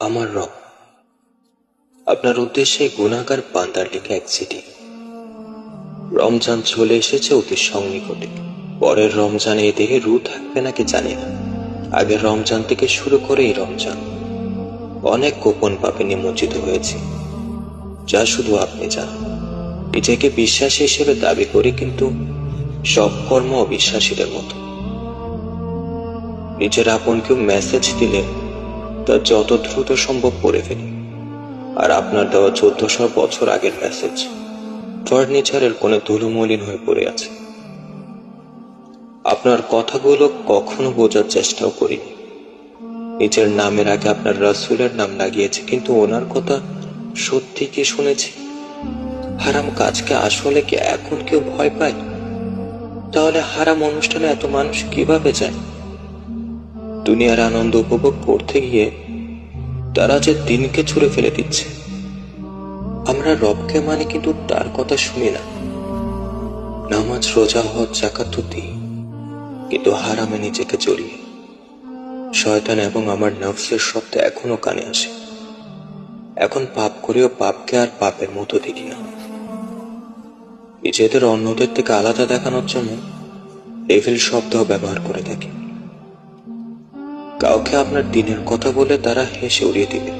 আমার রব, আপনার উদ্দেশ্যে গুনাহগার বান্দার লেখা এক চিঠি। রমজান চলে এসেছে অতি সন্নিকটে। পরের রমজানে এ দেহে রু থাকবে নাকি জানি না। আগের রমজান থেকে শুরু করে এই রমজান অনেক গোপন পাপে নিমজ্জিত হয়েছে, যা শুধু আপনি জানেন। নিজেকে বিশ্বাসী হিসেবে দাবি করি, কিন্তু সব কর্ম অবিশ্বাসীদের মতো। নিজের আপন কেউ মেসেজ দিলে তা যত দ্রুত সম্ভব পড়ে ফেলি। আর আপনার দেওয়া 1400 বছর আগের মেসেজ ফার্নিচারের কোণে ধুলোমলিন হয়ে পড়ে আছে। আপনার কথাগুলো কখনো বোঝার চেষ্টাও করিনি। নিজের নামের আগে আপনার রাসূলের নাম লাগিয়েছে, কিন্তু ওনার কথা সত্যি কি শুনেছি? হারাম কাজকে আসলে কি এখন কেউ ভয় পায়? তাহলে হারাম অনুষ্ঠানে এত মানুষ কিভাবে যায়? দুনিয়ার আনন্দ উপভোগ করতে গিয়ে তারা যে দিনকে ছুঁড়ে ফেলে দিচ্ছে। আমরা রবকে মানে, কিন্তু তার কথা শুনি না। নামাজ, রোজা, হজ, যাকাত তো দিই, কিন্তু হারামে নিজেকে জড়িয়ে। শয়তান এবং আমার নফসের শব্দ এখনো কানে আসে। এখন পাপ করেও পাপকে আর পাপের মতো দেখি না। নিজেদের অন্যদের থেকে আলাদা দেখানোর জন্য ডেভিল শব্দ ব্যবহার করে থাকি। কাউকে আপনার দিনের কথা বলে তারা হেসে উড়িয়ে দিবে।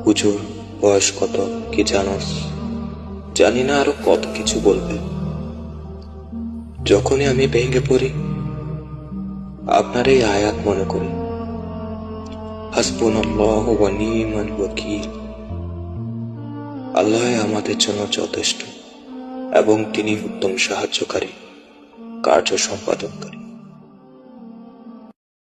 হুজুর, বয়স কত, কি জানোস? জানি না, আরো কত কিছু বলবে। যখনই আমি ভেঙে পড়ি, আপনার এই আয়াত মনে করি, হাসবুনাল্লাহু ওয়া নি'মাল ওয়াকিল। আল্লাহ আমাদের জন্য যথেষ্ট এবং তিনি উত্তম সাহায্যকারী, কার্য সম্পাদনকারী।